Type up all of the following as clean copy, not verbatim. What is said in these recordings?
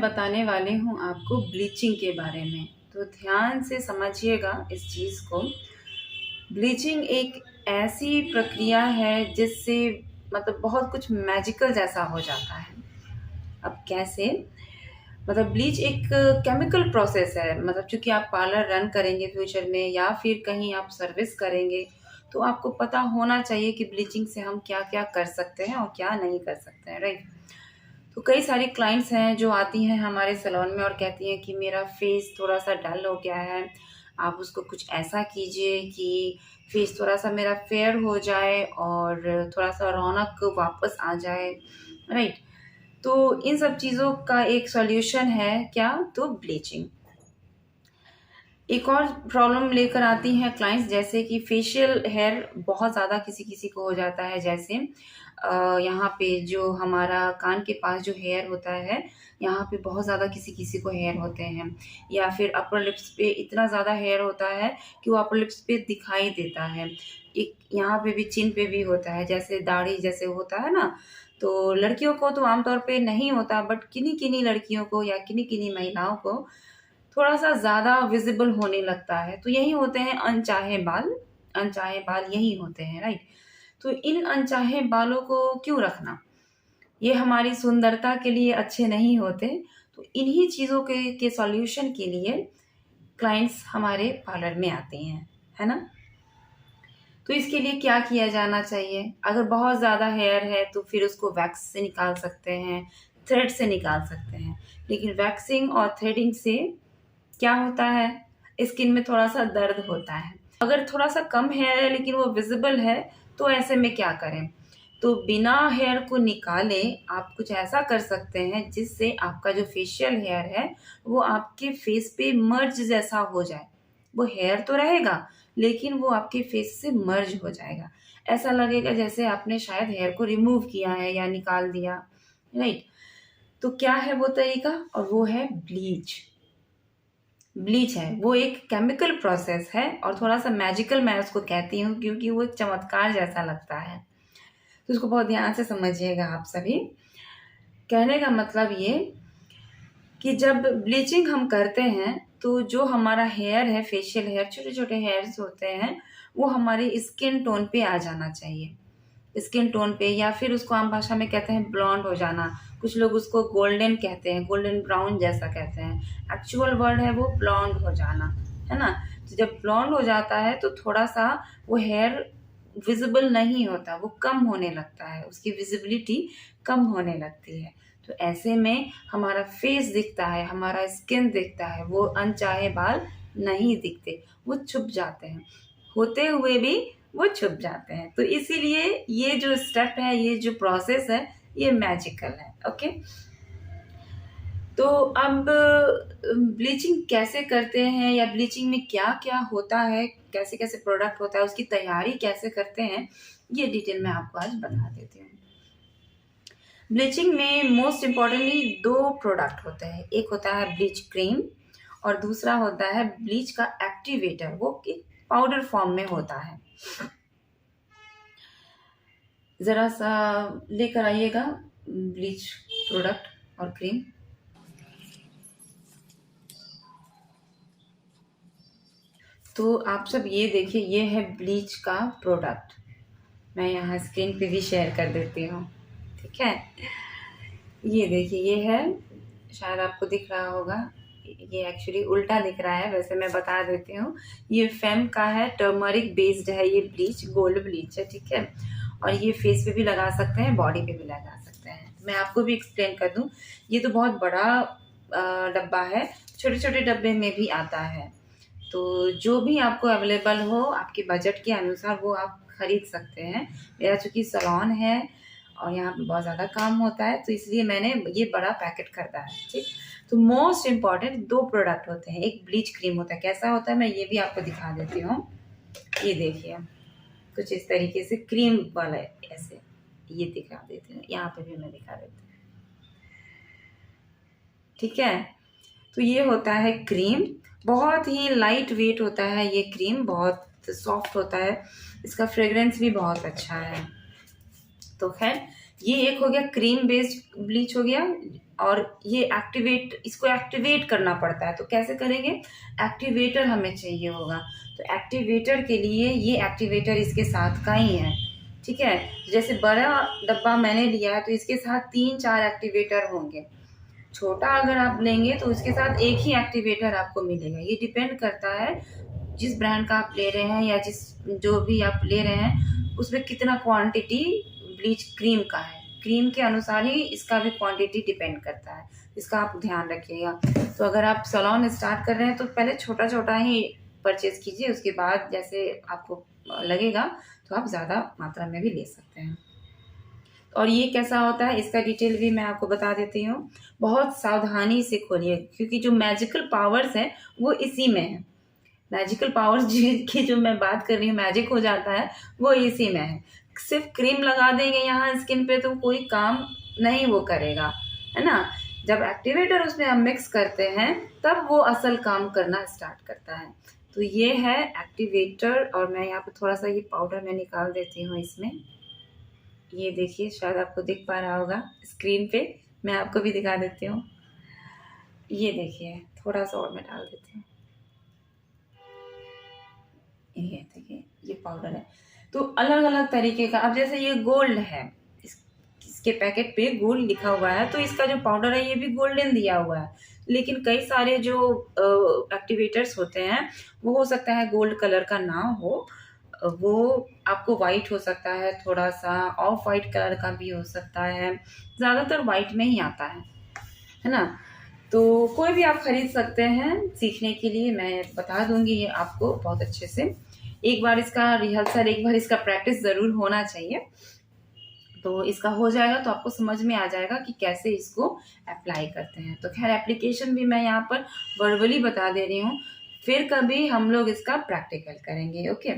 बताने वाली हूँ आपको ब्लीचिंग के बारे में। तो ध्यान से समझिएगा इस चीज़ को। ब्लीचिंग एक ऐसी प्रक्रिया है जिससे मतलब बहुत कुछ मैजिकल जैसा हो जाता है। अब कैसे? मतलब ब्लीच एक केमिकल प्रोसेस है। मतलब चूँकि आप पार्लर रन करेंगे फ्यूचर में या फिर कहीं आप सर्विस करेंगे, तो आपको पता होना चाहिए कि ब्लीचिंग से हम क्या-क्या कर सकते हैं और क्या नहीं कर सकते हैं, राइट? तो कई सारी क्लाइंट्स हैं जो आती हैं हमारे सैलून में और कहती हैं कि मेरा फेस थोड़ा-सा डल हो गया है, आप उसको कुछ ऐसा कीजिए कि फेस थोड़ा-सा मेरा फेयर हो जाए और थोड़ा-सा रौनक वापस आ जाए, राइट? तो इन सब चीज़ों का एक सॉल्यूशन है क्या? तो ब्लीचिंग। एक और प्रॉब्लम लेकर आती हैं क्लाइंट्स, जैसे कि फेशियल हेयर बहुत ज़्यादा किसी-किसी को हो जाता है। जैसे यहाँ पे जो हमारा कान के पास जो हेयर होता है, यहाँ पे बहुत ज़्यादा किसी-किसी को हेयर होते हैं, या फिर अपर लिप्स पे इतना ज़्यादा हेयर होता है कि वो अपर लिप्स पे दिखाई देता है। एक यहाँ पे भी, चिन पे भी होता है, जैसे दाढ़ी जैसे होता है ना, तो लड़कियों को तो आमतौर पे नहीं होता, बट किन्हीं-किन्हीं लड़कियों को या किन्हीं-किन्हीं महिलाओं को थोड़ा-सा ज़्यादा विज़िबल होने लगता है। तो यही होते हैं अनचाहे बाल यही होते हैं, राइट? तो इन अनचाहे बालों को क्यों रखना? ये हमारी सुंदरता के लिए अच्छे नहीं होते। तो इन्हीं चीज़ों के सॉल्यूशन के लिए क्लाइंट्स हमारे पार्लर में आते हैं, है ना? तो इसके लिए क्या किया जाना चाहिए? अगर बहुत ज़्यादा हेयर है तो फिर उसको वैक्स से निकाल सकते हैं, थ्रेड से निकाल सकते हैं। लेकिन वैक्सिंग और थ्रेडिंग से क्या होता है? स्किन में थोड़ा-सा दर्द होता है। अगर थोड़ा-सा कम हेयर है लेकिन वो विज़िबल है, तो ऐसे में क्या करें? तो बिना हेयर को निकाले आप कुछ ऐसा कर सकते हैं जिससे आपका जो फेशियल हेयर है, वो आपके फेस पे मर्ज जैसा हो जाए। वो हेयर तो रहेगा, लेकिन वो आपके फेस से मर्ज हो जाएगा। ऐसा लगेगा जैसे आपने शायद हेयर को रिमूव किया है या निकाल दिया, राइट? तो क्या है वो तरीका? और वो है ब्लीच। ब्लीच है, वो एक केमिकल प्रोसेस है और थोड़ा-सा मैजिकल मैं उसको कहती हूँ, क्योंकि वो एक चमत्कार जैसा लगता है। तो उसको बहुत ध्यान से समझिएगा आप सभी। कहने का मतलब ये कि जब ब्लीचिंग हम करते हैं, तो जो हमारा हेयर है, फेशियल हेयर, छोटे-छोटे हेयर्स होते हैं, वो हमारी स्किन टोन पे आ जाना चाहिए। स्किन टोन पे, या फिर उसको आम भाषा में कहते हैं ब्लॉन्ड हो जाना। कुछ लोग उसको गोल्डन कहते हैं, गोल्डन ब्राउन जैसा कहते हैं। एक्चुअल वर्ड है वो ब्लॉन्ड हो जाना, है ना? तो जब ब्लॉन्ड हो जाता है तो थोड़ा-सा वो हेयर विज़िबल नहीं होता, वो कम होने लगता है, उसकी विज़िबिलिटी कम होने लगती है। तो ऐसे में हमारा फेस दिखता है, हमारा स्किन दिखता है, वो अनचाहे बाल नहीं दिखते, वो छुप जाते हैं। होते हुए भी वो छुप जाते हैं। तो इसीलिए ये जो स्टेप है, ये जो प्रोसेस है, ये मैजिकल है, ओके? तो अब ब्लीचिंग कैसे करते हैं या ब्लीचिंग में क्या-क्या होता है, कैसे-कैसे प्रोडक्ट होता है, उसकी तैयारी कैसे करते हैं, ये डिटेल में आपको आज बता देती हूँ। ब्लीचिंग में मोस्ट इम्पोर्टेंटली 2 प्रोडक्ट होते हैं। एक होता है ब्लीच क्रीम और दूसरा होता है ब्लीच का एक्टिवेटर, वो एक पाउडर फॉर्म में होता है। ज़रा-सा लेकर आइएगा ब्लीच प्रोडक्ट और क्रीम। तो आप सब ये देखिए, ये है ब्लीच का प्रोडक्ट। मैं यहाँ स्क्रीन पे भी शेयर कर देती हूँ, ठीक है? ये देखिए, ये है, शायद आपको दिख रहा होगा। ये एक्चुअली उल्टा दिख रहा है, वैसे मैं बता देती हूँ। ये फेम का है, टर्मरिक बेस्ड है ये ब्लीच, गोल्ड ब्लीच है, ठीक है? और ये फेस पे भी लगा सकते हैं, बॉडी पे भी लगा सकते हैं। मैं आपको भी एक्सप्लेन कर दूँ, ये तो बहुत बड़ा डब्बा है, छोटे-छोटे डब्बे में भी आता है। तो जो भी आपको अवेलेबल हो आपके बजट के अनुसार वो आप खरीद सकते हैं। मेरा चूँकि सैलून है और यहाँ पे बहुत ज़्यादा काम होता है, तो इसलिए मैंने ये बड़ा पैकेट खरीदा है, ठीक? तो मोस्ट इम्पोर्टेंट 2 प्रोडक्ट होते हैं। एक ब्लीच क्रीम होता है, कैसा होता है मैं ये भी आपको दिखा देती हूँ। ये देखिए, कुछ इस तरीके से क्रीम वाला है, ऐसे। ये दिखा देती हूँ, यहाँ पे भी मैं दिखा देती हूँ। ठीक है? तो ये होता है क्रीम, बहुत ही लाइट वेट होता है ये क्रीम, बहुत सॉफ्ट होता है, इसका फ्रेग्रेंस भी बहुत अच्छा है। तो खैर ये एक हो गया क्रीम बेस्ड ब्लीच हो गया, और ये इसको एक्टिवेट करना पड़ता है। तो कैसे करेंगे, एक्टिवेटर हमें चाहिए होगा। तो एक्टिवेटर के लिए ये एक्टिवेटर इसके साथ का ही है, ठीक है। जैसे बड़ा डब्बा मैंने लिया है तो इसके साथ 3-4 एक्टिवेटर होंगे। छोटा अगर आप लेंगे तो उसके साथ एक ही एक्टिवेटर आपको मिलेगा। ये डिपेंड करता है जिस ब्रांड का आप ले रहे हैं या जो भी आप ले रहे हैं उसमें कितना क्वांटिटी ब्लीच क्रीम का है। क्रीम के अनुसार ही इसका भी क्वांटिटी डिपेंड करता है, इसका आप ध्यान रखिएगा। तो अगर आप सैलून स्टार्ट कर रहे हैं तो पहले छोटा छोटा ही परचेज कीजिए, उसके बाद जैसे आपको लगेगा तो आप ज़्यादा मात्रा में भी ले सकते हैं। और ये कैसा होता है इसका डिटेल भी मैं आपको बता देती हूँ। बहुत सावधानी से खोलिए, क्योंकि जो मैजिकल पावर्स हैं वो इसी में है। मैजिकल पावर्स की जो मैं बात कर रही हूँ, मैजिक हो जाता है, वो इसी में है। सिर्फ क्रीम लगा देंगे यहाँ स्किन पे तो कोई काम नहीं वो करेगा, है ना। जब एक्टिवेटर उसमें हम मिक्स करते हैं तब वो असल काम करना स्टार्ट करता है। तो ये है एक्टिवेटर। और मैं यहाँ पे थोड़ा सा ये पाउडर मैं निकाल देती हूँ इसमें। ये देखिए, शायद आपको दिख पा रहा होगा स्क्रीन पे, मैं आपको भी दिखा देती हूँ। ये देखिए, थोड़ा सा और मैं डाल देती हूँ। ये देखिए, ये पाउडर है। तो अलग अलग तरीके का, अब जैसे ये गोल्ड है, इसके पैकेट पे गोल्ड लिखा हुआ है, तो इसका जो पाउडर है ये भी गोल्डन दिया हुआ है। लेकिन कई सारे जो एक्टिवेटर्स होते हैं वो हो सकता है गोल्ड कलर का ना हो, वो आपको वाइट हो सकता है, थोड़ा सा ऑफ वाइट कलर का भी हो सकता है, ज़्यादातर वाइट में ही आता है ना। तो कोई भी आप खरीद सकते हैं। सीखने के लिए मैं बता दूंगी ये आपको बहुत अच्छे से। एक बार इसका रिहर्सल, एक बार इसका प्रैक्टिस ज़रूर होना चाहिए। तो इसका हो जाएगा तो आपको समझ में आ जाएगा कि कैसे इसको अप्लाई करते हैं। तो खैर, एप्लीकेशन भी मैं यहाँ पर वर्बली बता दे रही हूँ, फिर कभी हम लोग इसका प्रैक्टिकल करेंगे। ओके,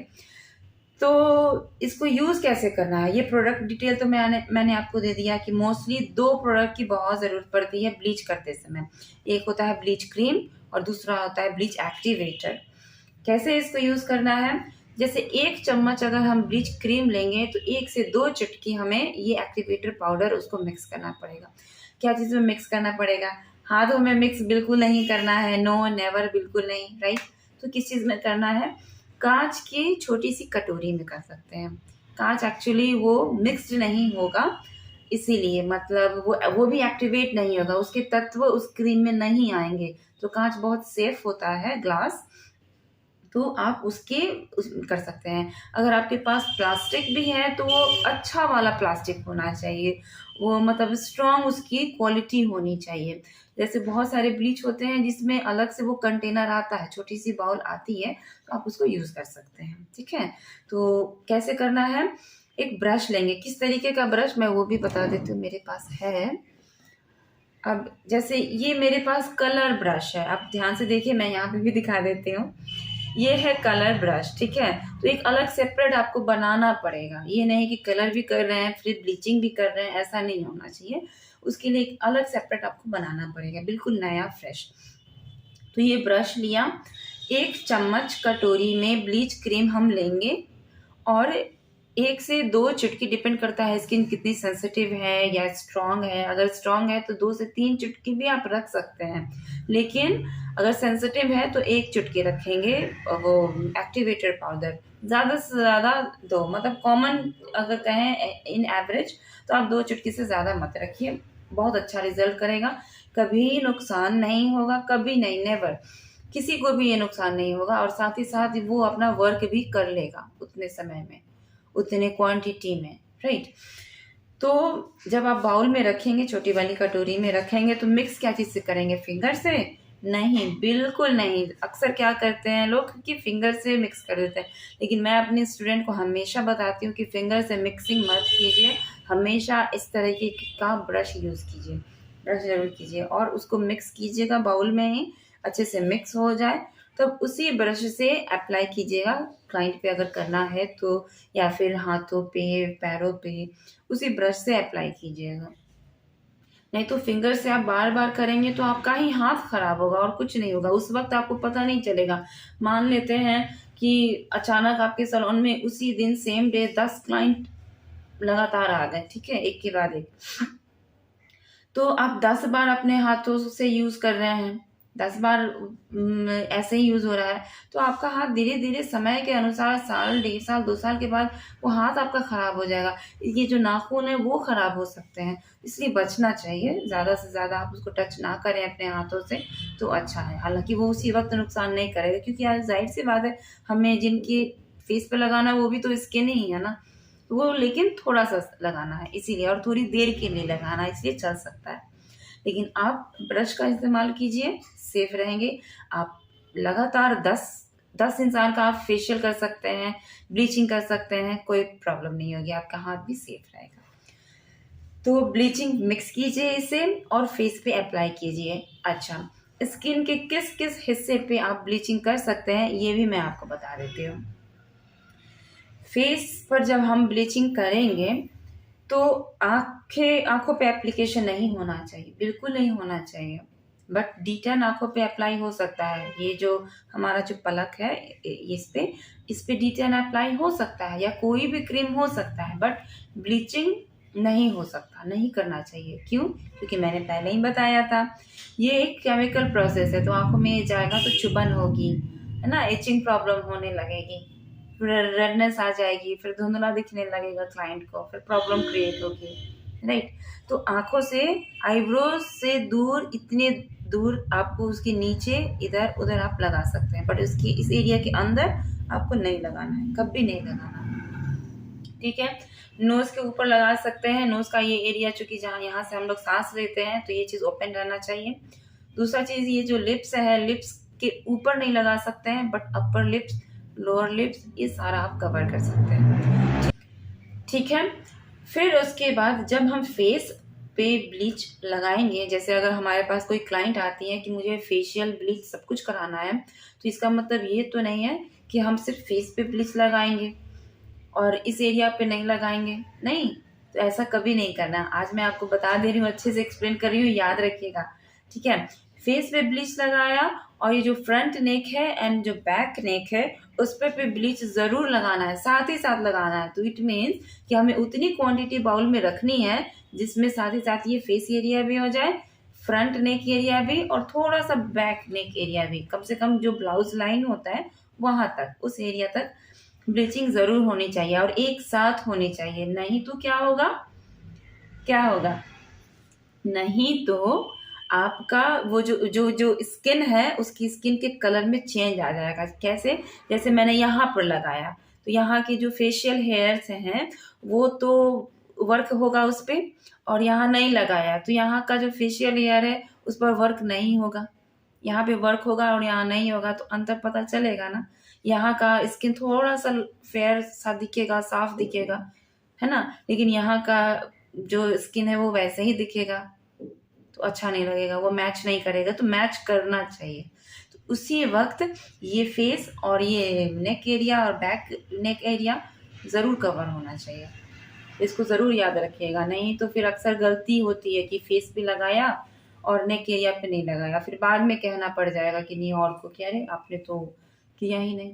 तो इसको यूज़ कैसे करना है, ये प्रोडक्ट डिटेल तो मैंने आपको दे दिया कि मोस्टली 2 प्रोडक्ट की बहुत ज़रूरत पड़ती है ब्लीच करते समय। एक होता है ब्लीच क्रीम और दूसरा होता है ब्लीच एक्टिवेटर। कैसे इसको यूज़ करना है, जैसे 1 चम्मच अगर हम ब्लीच क्रीम लेंगे तो 1 से 2 चुटकी हमें ये एक्टिवेटर पाउडर उसको मिक्स करना पड़ेगा। क्या चीज़ में मिक्स करना पड़ेगा, हाथों में मिक्स बिल्कुल नहीं करना है, नो नेवर, बिल्कुल नहीं, राइट। तो किस चीज़ में करना है, कांच की छोटी सी कटोरी में कर सकते हैं। कांच एक्चुअली वो मिक्स्ड नहीं होगा, इसीलिए मतलब वो भी एक्टिवेट नहीं होगा, उसके तत्व उस क्रीम में नहीं आएंगे। तो कांच बहुत सेफ होता है, ग्लास, तो आप कर सकते हैं। अगर आपके पास प्लास्टिक भी है तो वो अच्छा वाला प्लास्टिक होना चाहिए, वो मतलब स्ट्रॉन्ग उसकी क्वालिटी होनी चाहिए। जैसे बहुत सारे ब्लीच होते हैं जिसमें अलग से वो कंटेनर आता है, छोटी सी बाउल आती है, तो आप उसको यूज़ कर सकते हैं, ठीक है। तो कैसे करना है, एक ब्रश लेंगे। किस तरीके का ब्रश मैं वो भी बता देती हूँ, मेरे पास है। अब जैसे ये मेरे पास कलर ब्रश है, आप ध्यान से देखिए, मैं यहाँ पे भी दिखा देती हूँ। ये है कलर ब्रश, ठीक है। तो एक अलग सेपरेट आपको बनाना पड़ेगा, ये नहीं कि कलर भी कर रहे हैं फिर ब्लीचिंग भी कर रहे हैं, ऐसा नहीं होना चाहिए। उसके लिए एक अलग सेपरेट आपको बनाना पड़ेगा, बिल्कुल नया फ्रेश। तो ये ब्रश लिया, 1 चम्मच कटोरी में ब्लीच क्रीम हम लेंगे और 1 से 2 चुटकी, डिपेंड करता है स्किन कितनी सेंसिटिव है या स्ट्रांग है। अगर स्ट्रांग है तो 2 से 3 चुटकी भी आप रख सकते हैं, लेकिन अगर सेंसिटिव है तो 1 चुटकी रखेंगे वो एक्टिवेटर पाउडर। ज़्यादा से ज़्यादा 2, मतलब कॉमन अगर कहें इन एवरेज तो आप 2 चुटकी से ज़्यादा मत रखिए, बहुत अच्छा रिजल्ट करेगा। कभी नुकसान नहीं होगा, कभी नहीं, नेवर, किसी को भी ये नुकसान नहीं होगा। और साथ ही साथ वो अपना वर्क भी कर लेगा उतने समय में, उतने क्वांटिटी में, राइट। तो जब आप बाउल में रखेंगे, छोटी वाली कटोरी में रखेंगे, तो मिक्स क्या चीज़ से करेंगे, फिंगर से? नहीं, बिल्कुल नहीं। अक्सर क्या करते हैं लोग कि फिंगर से मिक्स कर देते हैं, लेकिन मैं अपने स्टूडेंट को हमेशा बताती हूँ कि फिंगर से मिक्सिंग मत कीजिए, हमेशा इस तरीके का ब्रश यूज़ कीजिए, ब्रश जरूर कीजिए और उसको मिक्स कीजिएगा बाउल में ही, अच्छे से मिक्स हो जाए तब उसी ब्रश से अप्लाई कीजिएगा क्लाइंट पे अगर करना है तो, या फिर हाथों पे, पैरों पे, उसी ब्रश से अप्लाई कीजिएगा। नहीं तो फिंगर से आप बार बार करेंगे तो आपका ही हाथ खराब होगा और कुछ नहीं होगा, उस वक्त आपको पता नहीं चलेगा। मान लेते हैं कि अचानक आपके सैलून में उसी दिन सेम डे 10 क्लाइंट लगातार आ गए, ठीक है, एक के बाद एक, तो आप 10 बार अपने हाथों से यूज कर रहे हैं, 10 बार ऐसे ही यूज हो रहा है, तो आपका हाथ धीरे धीरे समय के अनुसार साल, 1.5 साल, 2 साल के बाद वो हाथ आपका खराब हो जाएगा। ये जो नाखून है वो खराब हो सकते हैं, इसलिए बचना चाहिए, ज्यादा से ज्यादा आप उसको टच ना करें अपने हाथों से तो अच्छा है। हालांकि वो उसी वक्त नुकसान नहीं करेगा, क्योंकि आज जाहिर सी बात है, हमें जिनकी फेस पे लगाना है वो भी तो स्किन ही है ना, तो वो लेकिन थोड़ा सा लगाना है इसीलिए, और थोड़ी देर के लिए लगाना है, इसलिए चल सकता है। लेकिन आप ब्रश का इस्तेमाल कीजिए, सेफ रहेंगे। आप लगातार 10 इंसान का आप फेशियल कर सकते हैं, ब्लीचिंग कर सकते हैं, कोई प्रॉब्लम नहीं होगी, आपका हाथ भी सेफ रहेगा। तो ब्लीचिंग मिक्स कीजिए इसे और फेस पे अप्लाई कीजिए। अच्छा, स्किन के किस किस हिस्से पे आप ब्लीचिंग कर सकते हैं ये भी मैं आपको बता देती हूँ। फेस पर जब हम ब्लीचिंग करेंगे तो आंखों पे एप्लीकेशन नहीं होना चाहिए, बिल्कुल नहीं होना चाहिए, बट D10 आंखों पे अप्लाई हो सकता है। ये जो हमारा जो पलक है इस पे D10 अप्लाई हो सकता है, या कोई भी क्रीम हो सकता है, बट ब्लीचिंग नहीं हो सकता, नहीं करना चाहिए। क्यों? क्योंकि मैंने पहले ही बताया था, ये एक केमिकल प्रोसेस है, तो आंखों में ये जाएगा तो चुभन होगी, है ना, इचिंग प्रॉब्लम होने लगेगी, फिर रेडनेस आ जाएगी, फिर धुंधला दिखने लगेगा क्लाइंट को, फिर प्रॉब्लम क्रिएट होगी, राइट। तो आंखों से, आईब्रोज से दूर, इतने दूर आपको उसके नीचे इधर उधर आप लगा सकते हैं, बट उसकी इस एरिया के अंदर आपको नहीं लगाना है, कभी नहीं लगाना, ठीक है। नोज के ऊपर लगा सकते हैं, नोज का ये एरिया चूंकि जहाँ यहाँ से हम लोग सांस लेते हैं तो ये चीज ओपन रहना चाहिए। दूसरा चीज, ये जो लिप्स है, लिप्स के ऊपर नहीं लगा सकते हैं, but upper lips, lower lips, ये सारा आप कवर कर सकते हैं, ठीक है। फिर उसके बाद जब हम फेस पे ब्लीच लगाएंगे, जैसे अगर हमारे पास कोई क्लाइंट आती है कि मुझे फेशियल ब्लीच सब कुछ कराना है, तो इसका मतलब ये तो नहीं है कि हम सिर्फ फेस पे ब्लीच लगाएंगे और इस एरिया पे नहीं लगाएंगे, नहीं, तो ऐसा कभी नहीं करना। आज मैं आपको बता दे रही हूँ, अच्छे से एक्सप्लेन कर रही हूँ, याद रखिएगा, ठीक है। फेस पे ब्लीच लगाया और ये जो फ्रंट नेक है एंड जो बैक नेक है उस पे ब्लीच जरूर लगाना है, साथ ही साथ लगाना है। तो इट मीन्स कि हमें उतनी क्वांटिटी बाउल में रखनी है जिसमें साथ ही साथ ये फेस एरिया भी हो जाए, फ्रंट नेक एरिया भी, और थोड़ा सा बैक नेक एरिया भी, कम से कम जो ब्लाउज लाइन होता है वहां तक, उस एरिया तक ब्लीचिंग जरूर होनी चाहिए और एक साथ होनी चाहिए। नहीं तो क्या होगा, क्या होगा, नहीं तो आपका वो जो जो जो स्किन है उसकी स्किन के कलर में चेंज आ जाएगा। कैसे? जैसे मैंने यहाँ पर लगाया तो यहाँ के जो फेशियल हेयर्स हैं वो तो वर्क होगा उस पे, और यहाँ नहीं लगाया तो यहाँ का जो फेशियल हेयर है उस पर वर्क नहीं होगा, यहाँ पे वर्क होगा और यहाँ नहीं होगा, तो अंतर पता चलेगा ना। यहाँ का स्किन थोड़ा सा फेयर सा दिखेगा, साफ दिखेगा, है ना, लेकिन यहाँ का जो स्किन है वो वैसे ही दिखेगा, तो अच्छा नहीं लगेगा, वो मैच नहीं करेगा, तो मैच करना चाहिए। तो उसी वक्त ये फेस और ये नेक एरिया और बैक नेक एरिया ज़रूर कवर होना चाहिए, इसको ज़रूर याद रखिएगा। नहीं तो फिर अक्सर गलती होती है कि फेस पे लगाया और नेक एरिया पे नहीं लगाया, फिर बाद में कहना पड़ जाएगा कि नहीं और को क्या रे आपने तो किया ही नहीं।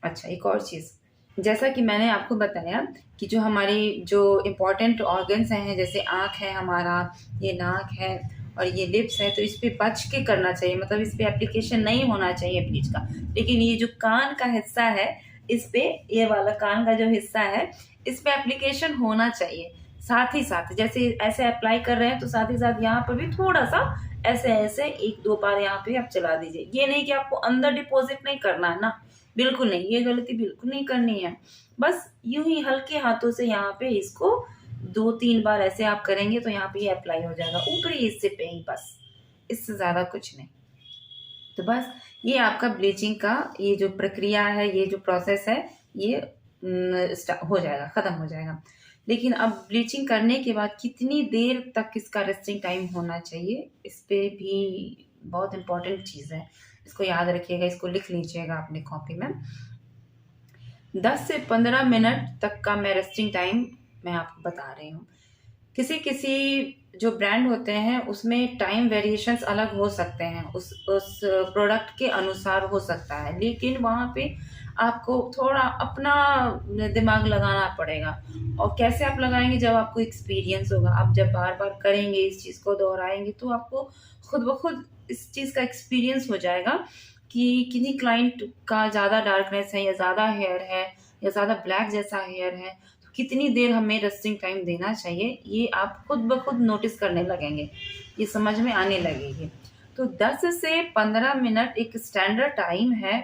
अच्छा, एक और चीज़, जैसा कि मैंने आपको बताया कि जो हमारी जो इम्पोर्टेंट ऑर्गन्स हैं, जैसे आँख है हमारा, ये नाक है और ये लिप्स है, तो इस पे बच के करना चाहिए, मतलब इस पे एप्लीकेशन नहीं होना चाहिए ब्लीच का। लेकिन ये जो कान का हिस्सा है इस पे, ये वाला कान का जो हिस्सा है इस पे एप्लीकेशन होना चाहिए। साथ ही साथ जैसे ऐसे अप्लाई कर रहे हैं तो साथ ही साथ यहाँ पर भी थोड़ा सा ऐसे ऐसे 1-2 बार यहाँ पे आप चला दीजिए। ये नहीं कि आपको अंदर डिपॉजिट नहीं करना है ना, बिल्कुल नहीं, ये गलती बिल्कुल नहीं करनी है। बस यूं ही हल्के हाथों से यहाँ पे इसको 2-3 बार ऐसे आप करेंगे तो यहाँ पे ये अप्लाई हो जाएगा ऊपरी हिस्से पे ही, बस, इससे ज्यादा कुछ नहीं। तो बस ये आपका ब्लीचिंग का ये जो प्रक्रिया है, ये जो प्रोसेस है, ये हो जाएगा, खत्म हो जाएगा। लेकिन अब ब्लीचिंग करने के बाद कितनी देर तक इसका रेस्टिंग टाइम होना चाहिए, इस पे भी बहुत इंपॉर्टेंट चीज़ है, इसको याद रखिएगा, इसको लिख लीजिएगा अपनी कॉपी में। 10 से 15 मिनट तक का मैं रेस्टिंग टाइम मैं आपको बता रही हूँ। किसी किसी जो ब्रांड होते हैं उसमें टाइम वेरिएशंस अलग हो सकते हैं, उस प्रोडक्ट के अनुसार हो सकता है, लेकिन वहाँ पे आपको थोड़ा अपना दिमाग लगाना पड़ेगा। और कैसे आप लगाएंगे? जब आपको एक्सपीरियंस होगा, आप जब बार बार करेंगे, इस चीज़ को दोहराएंगे, तो आपको खुद ब खुद इस चीज़ का एक्सपीरियंस हो जाएगा कि किन्हीं क्लाइंट का ज़्यादा डार्कनेस है या ज़्यादा हेयर है या ज़्यादा ब्लैक जैसा हेयर है, तो कितनी देर हमें रेस्टिंग टाइम देना चाहिए, ये आप खुद ब खुद नोटिस करने लगेंगे, ये समझ में आने लगेगी। तो 10 से 15 मिनट एक स्टैंडर्ड टाइम है,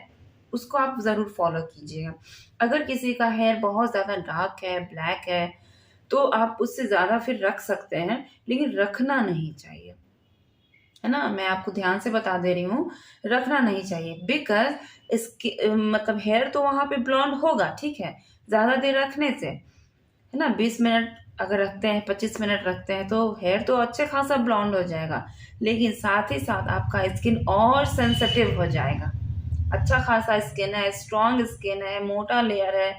उसको आप ज़रूर फॉलो कीजिएगा। अगर किसी का हेयर बहुत ज़्यादा डार्क है, ब्लैक है, तो आप उससे ज़्यादा फिर रख सकते हैं, लेकिन रखना नहीं चाहिए, है ना? मैं आपको ध्यान से बता दे रही हूँ, रखना नहीं चाहिए, बिकॉज़ इसके मतलब हेयर तो वहाँ पे ब्लॉन्ड होगा, ठीक है? ज़्यादा देर रखने से, है ना? 20 मिनट अगर रखते हैं, 25 मिनट रखते हैं, तो हेयर तो अच्छे खासा ब्लॉन्ड हो जाएगा, लेकिन साथ ही साथ आपका स्किन और सेंसिटिव हो जाएगा। अच्छा खासा स्किन है, स्ट्रॉन्ग स्किन है, मोटा लेयर है,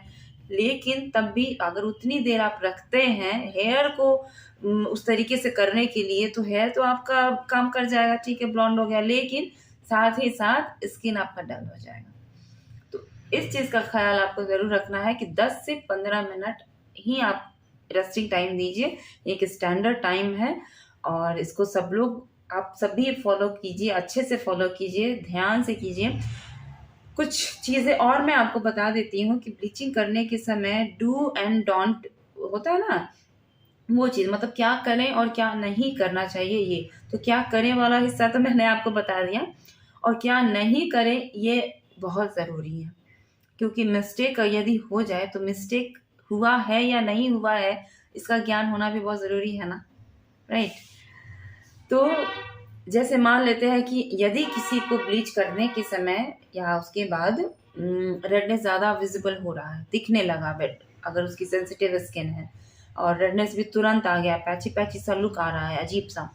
लेकिन तब भी अगर उतनी देर आप रखते हैं हेयर को उस तरीके से करने के लिए, तो हेयर तो आपका काम कर जाएगा, ठीक है, ब्लॉन्ड हो गया, लेकिन साथ ही साथ स्किन आपका डल हो जाएगा। तो इस चीज़ का ख़्याल आपको ज़रूर रखना है कि 10 से 15 मिनट ही आप रेस्टिंग टाइम दीजिए, एक स्टैंडर्ड टाइम है, और इसको सब लोग आप सभी फॉलो कीजिए, अच्छे से फॉलो कीजिए, ध्यान से कीजिए। कुछ चीज़ें और मैं आपको बता देती हूँ कि ब्लीचिंग करने के समय डू एंड डोंट होता है ना, वो चीज़ मतलब क्या करें और क्या नहीं करना चाहिए ये। तो क्या करें वाला हिस्सा तो मैंने आपको बता दिया, और क्या नहीं करें ये बहुत ज़रूरी है। क्योंकि मिस्टेक यदि हो जाए तो मिस्टेक हुआ है या नहीं हुआ है, इसका ज्ञान होना भी बहुत ज़रूरी है ना, राइट? तो जैसे मान लेते हैं कि यदि किसी को ब्लीच करने के समय या उसके बाद रेडनेस ज़्यादा विजिबल हो रहा है, दिखने लगा बेड, अगर उसकी सेंसिटिव स्किन है और रेडनेस भी तुरंत आ गया, पैची पैची सा लुक आ रहा है अजीब सा,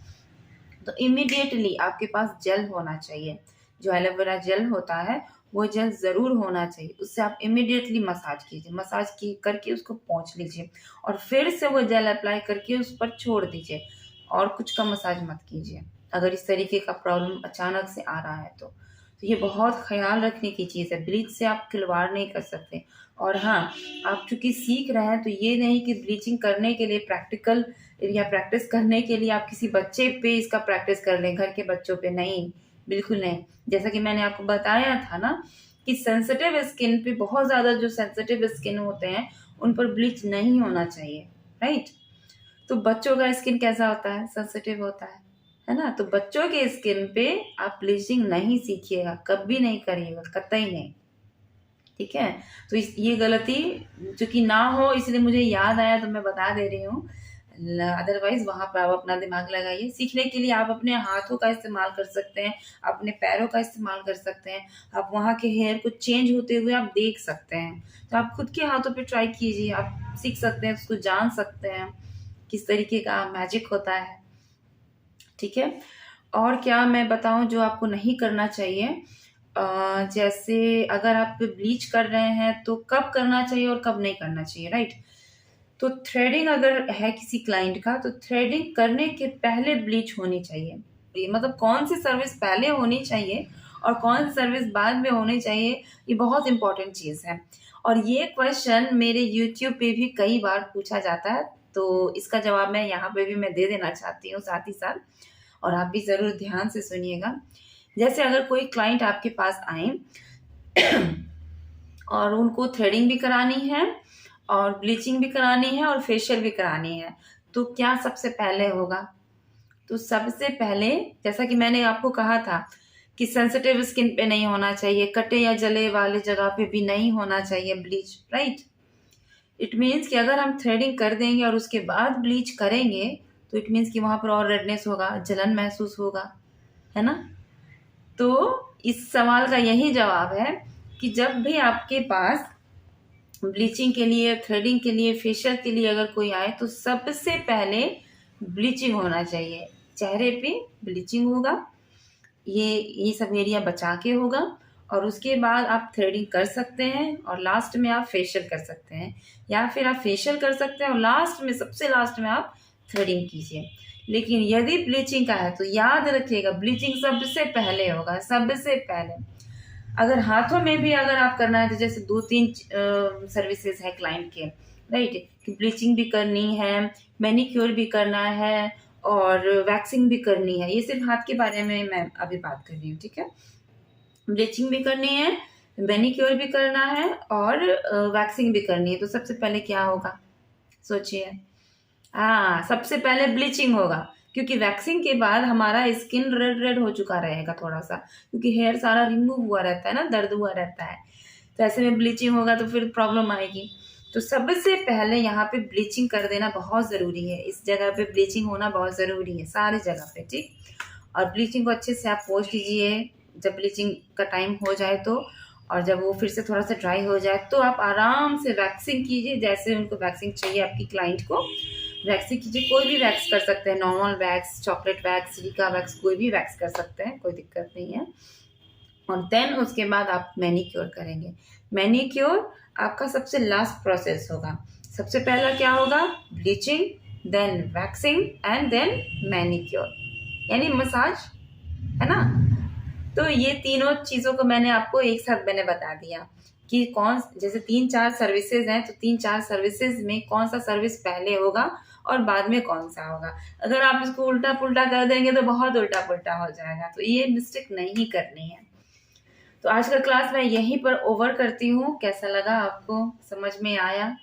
तो इमीडिएटली आपके पास जेल होना चाहिए। जो एलोवेरा जेल होता है वो जेल ज़रूर होना चाहिए, उससे आप इमीडिएटली मसाज कीजिए, मसाज की करके उसको पोंछ लीजिए और फिर से वो जेल अप्लाई करके उस पर छोड़ दीजिए, और कुछ का मसाज मत कीजिए अगर इस तरीके का प्रॉब्लम अचानक से आ रहा है तो। तो ये बहुत ख़्याल रखने की चीज़ है, ब्लीच से आप खिलवाड़ नहीं कर सकते। और हाँ, आप चूँकि सीख रहे हैं तो ये नहीं कि ब्लीचिंग करने के लिए प्रैक्टिकल या प्रैक्टिस करने के लिए आप किसी बच्चे पे इसका प्रैक्टिस कर लें, घर के बच्चों पे नहीं, बिल्कुल नहीं। जैसा कि मैंने आपको बताया था ना कि सेंसिटिव स्किन पे, बहुत ज़्यादा जो सेंसिटिव स्किन होते हैं उन पर ब्लीच नहीं होना चाहिए, राइट? तो बच्चों का स्किन कैसा होता है? सेंसिटिव होता है ना? तो बच्चों के स्किन पे आप ब्लीचिंग नहीं सीखिएगा, कभी नहीं करिएगा, कतई नहीं, ठीक है? तो ये गलती चूंकि ना हो इसलिए मुझे याद आया तो मैं बता दे रही हूँ, अदरवाइज वहां पर आप अपना दिमाग लगाइए। सीखने के लिए आप अपने हाथों का इस्तेमाल कर सकते हैं, अपने पैरों का इस्तेमाल कर सकते हैं, आप वहाँ के हेयर को चेंज होते हुए आप देख सकते हैं, तो आप खुद के हाथों पे ट्राई कीजिए, आप सीख सकते हैं, उसको जान सकते हैं किस तरीके का मैजिक होता है, ठीक है? और क्या मैं बताऊं जो आपको नहीं करना चाहिए? जैसे अगर आप ब्लीच कर रहे हैं तो कब करना चाहिए और कब नहीं करना चाहिए, राइट? तो थ्रेडिंग अगर है किसी क्लाइंट का, तो थ्रेडिंग करने के पहले ब्लीच होनी चाहिए। ये मतलब कौन सी सर्विस पहले होनी चाहिए और कौन सी सर्विस बाद में होनी चाहिए, ये बहुत इंपॉर्टेंट चीज़ है। और ये क्वेश्चन मेरे यूट्यूब पे भी कई बार पूछा जाता है, तो इसका जवाब मैं यहाँ पे भी मैं दे देना चाहती हूँ साथ ही साथ, और आप भी ज़रूर ध्यान से सुनिएगा। जैसे अगर कोई क्लाइंट आपके पास आए और उनको थ्रेडिंग भी करानी है और ब्लीचिंग भी करानी है और फेशियल भी करानी है, तो क्या सबसे पहले होगा? तो सबसे पहले, जैसा कि मैंने आपको कहा था कि सेंसिटिव स्किन पे नहीं होना चाहिए, कटे या जले वाले जगह पे भी नहीं होना चाहिए ब्लीच, राइट? इट मीन्स कि अगर हम थ्रेडिंग कर देंगे और उसके बाद ब्लीच करेंगे, तो इट मीन्स कि वहाँ पर और रेडनेस होगा, जलन महसूस होगा, है ना? तो इस सवाल का यही जवाब है कि जब भी आपके पास ब्लीचिंग के लिए, थ्रेडिंग के लिए, फेशियल के लिए अगर कोई आए, तो सबसे पहले ब्लीचिंग होना चाहिए। चेहरे पे ब्लीचिंग होगा, ये सब एरिया बचा के होगा, और उसके बाद आप थ्रेडिंग कर सकते हैं और लास्ट में आप फेशियल कर सकते हैं, या फिर आप फेशियल कर सकते हैं और लास्ट में, सबसे लास्ट में आप थ्रेडिंग कीजिए। लेकिन यदि ब्लीचिंग का है तो याद रखिएगा ब्लीचिंग सबसे पहले होगा, सबसे पहले। अगर हाथों में भी अगर आप करना है तो जैसे 2-3 सर्विसेज है क्लाइंट के, राइट, कि ब्लीचिंग भी करनी है, मैनिक्योर भी करना है और वैक्सिंग भी करनी है। ये सिर्फ हाथ के बारे में मैं अभी बात कर रही हूँ, ठीक है। ब्लीचिंग भी करनी है, मैनिक्योर भी करना है और वैक्सिंग भी करनी है। तो सबसे पहले क्या होगा सोचिए। हाँ, सबसे पहले ब्लीचिंग होगा, क्योंकि वैक्सिंग के बाद हमारा स्किन रेड रेड हो चुका रहेगा थोड़ा सा, क्योंकि हेयर सारा रिमूव हुआ रहता है ना, दर्द हुआ रहता है। तो ऐसे में ब्लीचिंग होगा तो फिर प्रॉब्लम आएगी। तो सबसे पहले यहाँ पे ब्लीचिंग कर देना बहुत ज़रूरी है। इस जगह पे ब्लीचिंग होना बहुत ज़रूरी है, सारी जगह पे, ठीक। और ब्लीचिंग को अच्छे से आप पोंछ लीजिए जब ब्लीचिंग का टाइम हो जाए तो। और जब वो फिर से थोड़ा सा ड्राई हो जाए तो आप आराम से वैक्सिंग कीजिए, जैसे उनको वैक्सिंग चाहिए आपकी क्लाइंट को वैक्सिंग कीजिए। कोई भी वैक्स कर सकते हैं, normal wax, chocolate wax, silica wax, कोई भी वैक्स कर सकते हैं, कोई दिक्कत नहीं है। और देन उसके बाद आप मैनिक्योर करेंगे। मैनिक्योर आपका सबसे लास्ट प्रोसेस होगा। सबसे पहला क्या होगा, bleaching, then waxing and then manicure, यानी मसाज, है ना। तो ये तीनों चीज़ों को मैंने आपको एक साथ मैंने बता दिया कि कौन, जैसे 3-4 सर्विसेज हैं तो 3-4 सर्विसेज में कौन सा सर्विस पहले होगा और बाद में कौन सा होगा। अगर आप इसको उल्टा पुल्टा कर देंगे तो बहुत उल्टा पुल्टा हो जाएगा, तो ये मिस्टेक नहीं करनी है। तो आज का क्लास मैं यहीं पर ओवर करती हूँ। कैसा लगा आपको, समझ में आया?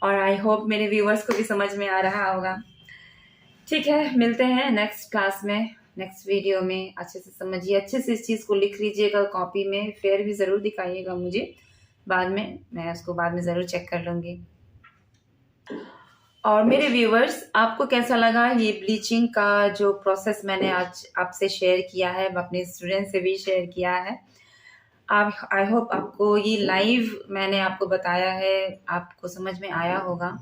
और आई होप मेरे व्यूअर्स को भी समझ में आ रहा होगा। ठीक है, मिलते हैं नेक्स्ट क्लास में, नेक्स्ट वीडियो में। अच्छे से समझिए, अच्छे से इस चीज़ को लिख लीजिएगा कॉपी में, फिर भी ज़रूर दिखाइएगा मुझे बाद में, मैं उसको बाद में ज़रूर चेक कर लूँगी। और मेरे व्यूवर्स, आपको कैसा लगा ये ब्लीचिंग का जो प्रोसेस मैंने आज आपसे शेयर किया है, अपने स्टूडेंट से भी शेयर किया है। आप, आई होप आपको ये लाइव मैंने आपको बताया है, आपको समझ में आया होगा।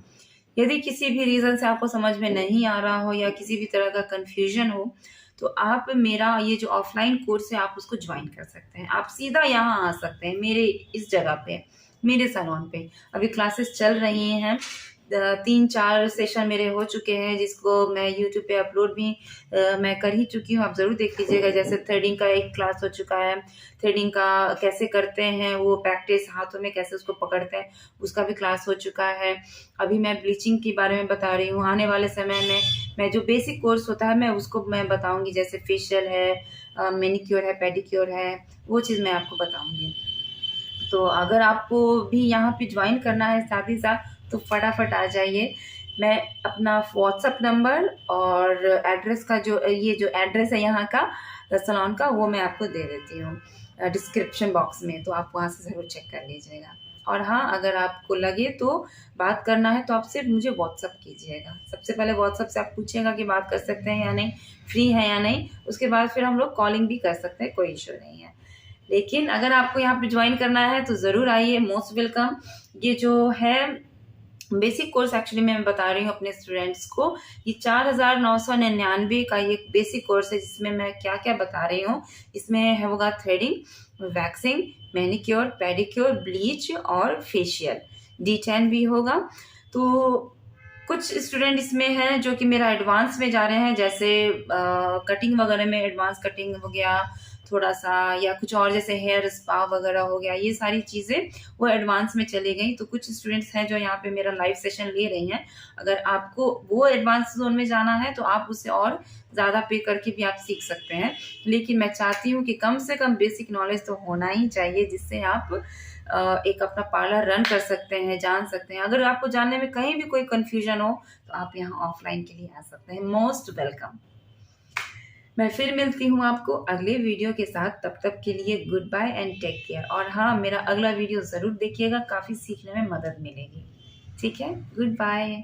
यदि किसी भी रीज़न से आपको समझ में नहीं आ रहा हो या किसी भी तरह का कन्फ्यूजन हो तो आप मेरा ये जो ऑफलाइन कोर्स है आप उसको ज्वाइन कर सकते हैं। आप सीधा यहाँ आ सकते हैं मेरे इस जगह पे, मेरे सैलून पे। अभी क्लासेस चल रही हैं, 3-4 सेशन मेरे हो चुके हैं, जिसको मैं यूट्यूब पे अपलोड भी मैं कर ही चुकी हूँ। आप ज़रूर देख लीजिएगा। जैसे थ्रेडिंग का एक क्लास हो चुका है, थ्रेडिंग का कैसे करते हैं वो प्रैक्टिस, हाथों में कैसे उसको पकड़ते हैं, उसका भी क्लास हो चुका है। अभी मैं ब्लीचिंग के बारे में बता रही हूँ। आने वाले समय में मैं जो बेसिक कोर्स होता है मैं उसको मैं बताऊँगी, जैसे फेशियल है, मैनिक्योर है, पेडिक्योर है, वो चीज़ मैं आपको बताऊँगी। तो अगर आपको भी यहाँ पे ज्वाइन करना है साथ ही साथ तो फटाफट आ जाइए। मैं अपना व्हाट्सअप नंबर और एड्रेस का जो ये जो एड्रेस है यहाँ का सैलून का, वो मैं आपको दे देती हूँ डिस्क्रिप्शन बॉक्स में, तो आप वहाँ से ज़रूर चेक कर लीजिएगा। और हाँ, अगर आपको लगे तो बात करना है तो आप सिर्फ मुझे व्हाट्सअप कीजिएगा। सबसे पहले व्हाट्सअप से आप पूछिएगा कि बात कर सकते हैं या नहीं, फ्री है या नहीं। उसके बाद फिर हम लोग कॉलिंग भी कर सकते हैं, कोई इशू नहीं है। लेकिन अगर आपको यहाँ पे ज्वाइन करना है तो ज़रूर आइए, मोस्ट वेलकम। ये जो है बेसिक कोर्स एक्चुअली मैं बता रही हूँ अपने स्टूडेंट्स को, ये 4999 का ये बेसिक कोर्स है, जिसमें मैं क्या क्या बता रही हूँ। इसमें होगा threading, waxing, manicure, pedicure, bleach और फेशियल, D10 भी होगा। तो कुछ स्टूडेंट इसमें हैं जो कि मेरा एडवांस में जा रहे हैं, जैसे कटिंग वगैरह में एडवांस कटिंग हो गया थोड़ा सा, या कुछ और जैसे हेयर स्पा वगैरह हो गया, ये सारी चीज़ें वो एडवांस में चली गई। तो कुछ स्टूडेंट्स हैं जो यहाँ पे मेरा लाइव सेशन ले रही हैं। अगर आपको वो एडवांस जोन में जाना है तो आप उससे और ज़्यादा पे करके भी आप सीख सकते हैं। लेकिन मैं चाहती हूँ कि कम से कम बेसिक नॉलेज तो होना ही चाहिए, जिससे आप एक अपना पार्लर रन कर सकते हैं, जान सकते हैं। अगर आपको जानने में कहीं भी कोई कन्फ्यूजन हो तो आप यहाँ ऑफलाइन के लिए आ सकते हैं। Most welcome. मैं फिर मिलती हूँ आपको अगले वीडियो के साथ। तब तक के लिए goodbye and take care. और हाँ, मेरा अगला वीडियो ज़रूर देखिएगा, काफ़ी सीखने में मदद मिलेगी। ठीक है, गुड बाय।